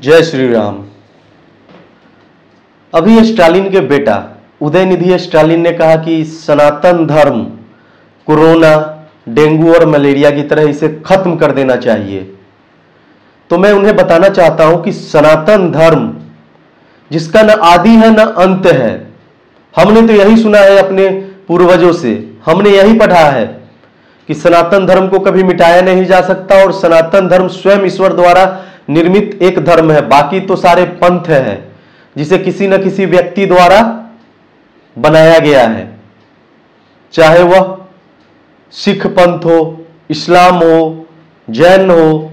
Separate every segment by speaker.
Speaker 1: जय श्री राम। अभी स्टालिन के बेटा उदयनिधि स्टालिन ने कहा कि सनातन धर्म कोरोना, डेंगू और मलेरिया की तरह इसे खत्म कर देना चाहिए। तो मैं उन्हें बताना चाहता हूं कि सनातन धर्म जिसका न आदि है न अंत है, हमने तो यही सुना है अपने पूर्वजों से, हमने यही पढ़ा है कि सनातन धर्म को कभी मिटाया नहीं जा सकता और सनातन धर्म स्वयं ईश्वर द्वारा निर्मित एक धर्म है। बाकी तो सारे पंथ है जिसे किसी न किसी व्यक्ति द्वारा बनाया गया है, चाहे वह सिख पंथ हो, इस्लाम हो, जैन हो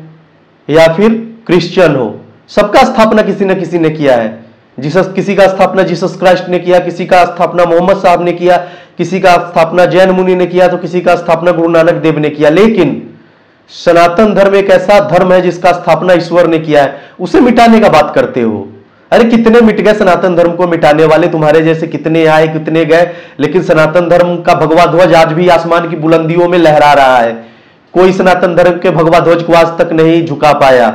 Speaker 1: या फिर क्रिश्चियन हो। सबका स्थापना किसी न किसी ने किया है। किसी का स्थापना जीसस क्राइस्ट ने किया, किसी का स्थापना मोहम्मद साहब ने किया, किसी का स्थापना जैन मुनि ने किया, तो किसी का स्थापना गुरु नानक देव ने किया। लेकिन सनातन धर्म एक ऐसा धर्म है जिसका स्थापना ईश्वर ने किया है, उसे मिटाने का बात करते हो। अरे कितने मिट गए सनातन धर्म को मिटाने वाले, तुम्हारे जैसे कितने आए कितने गए, लेकिन सनातन धर्म का भगवा ध्वज आज भी आसमान की बुलंदियों में लहरा रहा है। कोई सनातन धर्म के भगवा ध्वज को आज तक नहीं झुका पाया।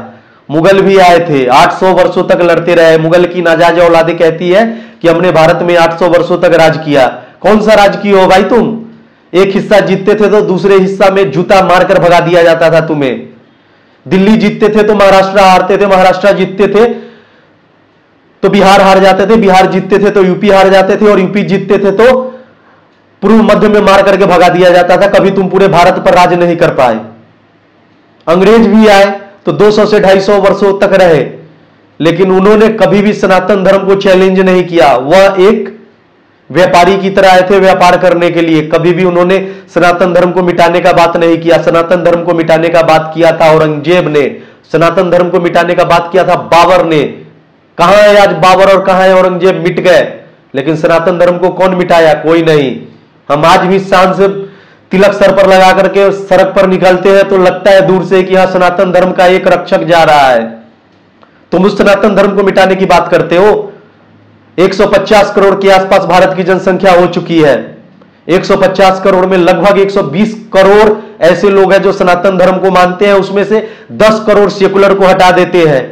Speaker 1: मुगल भी आए थे, 800 वर्षों तक लड़ते रहे। मुगल की नाजायज औलादें कहती है कि हमने भारत में 800 वर्षों तक राज किया। कौन सा राज किए हो भाई तुम? एक हिस्सा जीतते थे तो दूसरे हिस्सा में जूता मारकर भगा दिया जाता था तुम्हें। दिल्ली जीतते थे तो महाराष्ट्र हारते थे, महाराष्ट्र जीतते थे तो बिहार हार जाते थे, बिहार जीतते थे तो यूपी हार जाते थे और यूपी जीतते थे तो पूर्व मध्य में मार करके भगा दिया जाता था। कभी तुम पूरे भारत पर राज नहीं कर पाए। अंग्रेज भी आए तो 200 से 250 वर्षों तक रहे, लेकिन उन्होंने कभी भी सनातन धर्म को चैलेंज नहीं किया। वह एक व्यापारी की तरह आए थे व्यापार करने के लिए। कभी भी उन्होंने सनातन धर्म को मिटाने का बात नहीं किया। सनातन धर्म को मिटाने का बात किया था औरंगजेब ने, सनातन धर्म को मिटाने का बात किया था बाबर ने। कहां है आज बाबर और कहां है औरंगजेब? मिट गए। लेकिन सनातन धर्म को कौन मिटाया? कोई नहीं। हम आज भी शान से तिलक सर पर लगा करके सड़क पर निकलते हैं तो लगता है दूर से कि यहां सनातन धर्म का एक रक्षक जा रहा है। तुम उस सनातन धर्म को मिटाने की बात करते हो। 150 करोड़ के आसपास भारत की जनसंख्या हो चुकी है। 150 करोड़ में लगभग 120 करोड़ ऐसे लोग हैं जो सनातन धर्म को मानते हैं। उसमें से 10 करोड़ सेकुलर को हटा देते हैं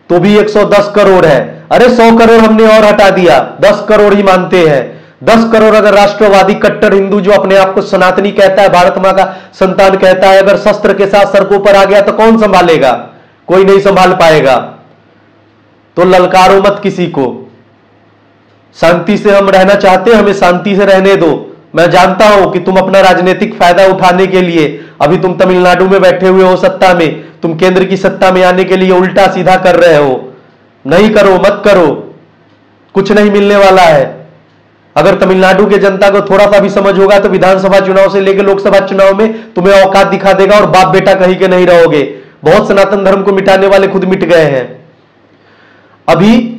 Speaker 1: तो भी 110 करोड़ है। अरे 100 करोड़ हमने और हटा दिया, 10 करोड़ ही मानते हैं। 10 करोड़ अगर राष्ट्रवादी कट्टर हिंदू जो अपने आप को सनातनी कहता है, भारत मां का संतान कहता है, अगर शस्त्र के साथ सड़कों पर आ गया तो कौन संभालेगा? कोई नहीं संभाल पाएगा। तो ललकारो मत किसी को। शांति से हम रहना चाहते हैं, हमें शांति से रहने दो। मैं जानता हूं कि तुम अपना राजनीतिक फायदा उठाने के लिए अभी तुम तमिलनाडु में बैठे हुए हो सत्ता में, तुम केंद्र की सत्ता में आने के लिए उल्टा सीधा कर रहे हो। नहीं करो, मत करो, कुछ नहीं मिलने वाला है। अगर तमिलनाडु के जनता को थोड़ा सा भी समझ होगा तो विधानसभा चुनाव से लेकर लोकसभा चुनाव में तुम्हें औकात दिखा देगा और बाप बेटा कहीं के नहीं रहोगे। बहुत सनातन धर्म को मिटाने वाले खुद मिट गए हैं। अभी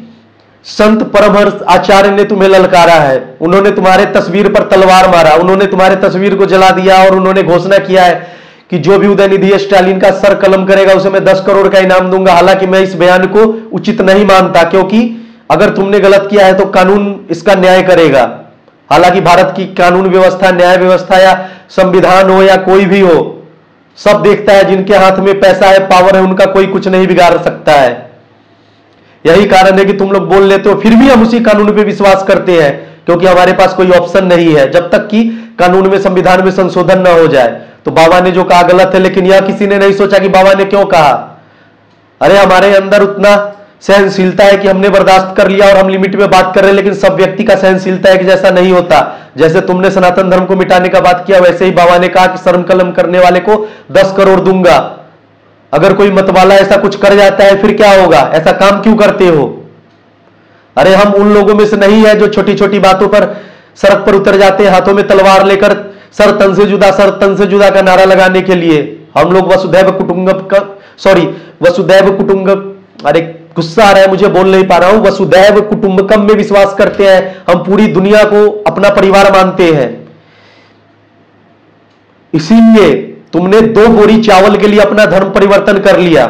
Speaker 1: संत परमहंस आचार्य ने तुम्हें ललकारा है। उन्होंने तुम्हारे तस्वीर पर तलवार मारा, उन्होंने तुम्हारे तस्वीर को जला दिया और उन्होंने घोषणा किया है कि जो भी उदयनिधि स्टालिन का सर कलम करेगा उसे मैं 10 करोड़ का इनाम दूंगा। हालांकि मैं इस बयान को उचित नहीं मानता, क्योंकि अगर तुमने गलत किया है तो कानून इसका न्याय करेगा। हालांकि भारत की कानून व्यवस्था, न्याय व्यवस्था या संविधान हो या कोई भी हो, सब देखता है। जिनके हाथ में पैसा है, पावर है, उनका कोई कुछ नहीं बिगाड़ सकता है। यही कारण है कि तुम लोग बोल लेते हो, फिर भी हम उसी कानून पे विश्वास करते हैं, क्योंकि हमारे पास कोई ऑप्शन नहीं है जब तक कि कानून में, संविधान में संशोधन ना हो जाए। तो बाबा ने जो कहा गलत है, लेकिन यह किसी ने नहीं सोचा कि बाबा ने क्यों कहा। अरे हमारे अंदर उतना सहनशीलता है कि हमने बर्दाश्त कर लिया और हम लिमिट में बात कर रहे हैं, लेकिन सब व्यक्ति का सहनशीलता एक जैसा नहीं होता। जैसे तुमने सनातन धर्म को मिटाने का बात किया, वैसे ही बाबा ने कहा कि शर्म कलम करने वाले को 10 करोड़ दूंगा। अगर कोई मतवाला ऐसा कुछ कर जाता है फिर क्या होगा? ऐसा काम क्यों करते हो? अरे हम उन लोगों में से नहीं है जो छोटी छोटी बातों पर सड़क पर उतर जाते हैं हाथों में तलवार लेकर, सर तन से जुदा, सर तन से जुदा का नारा लगाने के लिए। हम लोग वसुधैव कुटुंबकम, अरे गुस्सा आ रहा है मुझे, बोल नहीं पा रहा हूं, वसुधैव कुटुंबकम में विश्वास करते हैं। हम पूरी दुनिया को अपना परिवार मानते हैं। इसीलिए तुमने 2 बोरी चावल के लिए अपना धर्म परिवर्तन कर लिया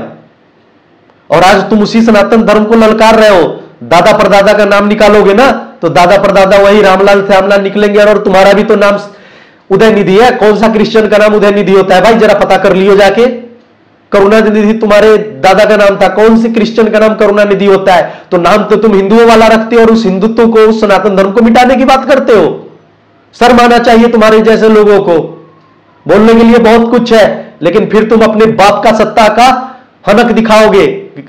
Speaker 1: और आज तुम उसी सनातन धर्म को ललकार रहे हो। दादा परदादा का नाम निकालोगे ना तो दादा परदादा वही रामलाल श्यामलाल निकलेंगे और तुम्हारा भी तो नाम उदयनिधि है। कौन सा क्रिश्चियन का नाम उदयनिधि होता है भाई? जरा पता कर लियो जाके। करुणानिधि तुम्हारे दादा का नाम था, कौन से क्रिश्चियन का नाम करुणानिधि होता है? तो नाम तो तुम हिंदुओं वाला रखते हो और उस हिंदुत्व को, उस सनातन धर्म को मिटाने की बात करते हो। शर्म आना चाहिए तुम्हारे जैसे लोगों को। बोलने के लिए बहुत कुछ है, लेकिन फिर तुम अपने बाप का सत्ता का हनक दिखाओगे।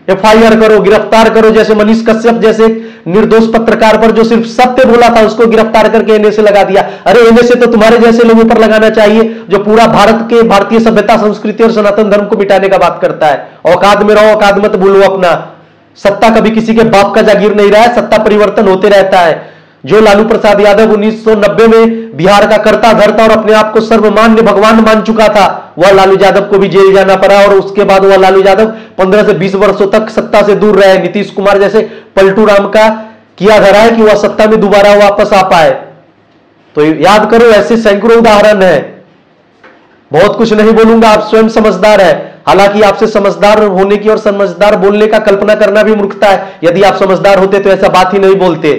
Speaker 1: एफआईआर करो, गिरफ्तार करो, जैसे मनीष कश्यप जैसे निर्दोष पत्रकार पर जो सिर्फ सत्य बोला था उसको गिरफ्तार करके एनए से लगा दिया। अरे एनए से तो तुम्हारे जैसे लोगों पर लगाना चाहिए जो पूरा भारत के, भारतीय सभ्यता, संस्कृति और सनातन धर्म को मिटाने का बात करता है। औकात में रहो, औकात मत भूलो अपना। सत्ता कभी किसी के बाप का जागीर नहीं रहा है, सत्ता परिवर्तन होते रहता है। जो लालू प्रसाद यादव 1990 में बिहार का कर्ता धर्ता और अपने आप को सर्वमान्य भगवान मान चुका था, वह लालू यादव को भी जेल जाना पड़ा और उसके बाद वह लालू यादव 15 से 20 वर्षों तक सत्ता से दूर रहे। नीतीश कुमार जैसे पलटू राम का किया धरा है कि वह सत्ता में दोबारा वापस आ पाए। तो याद करो, ऐसे सैकड़ों उदाहरण है। बहुत कुछ नहीं बोलूंगा, आप स्वयं समझदार है। हालांकि आपसे समझदार होने की और समझदार बोलने का कल्पना करना भी मूर्खता है। यदि आप समझदार होते तो ऐसा बात ही नहीं बोलते।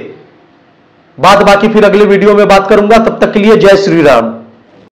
Speaker 1: बात बाकी फिर अगले वीडियो में बात करूंगा। तब तक के लिए जय श्री राम।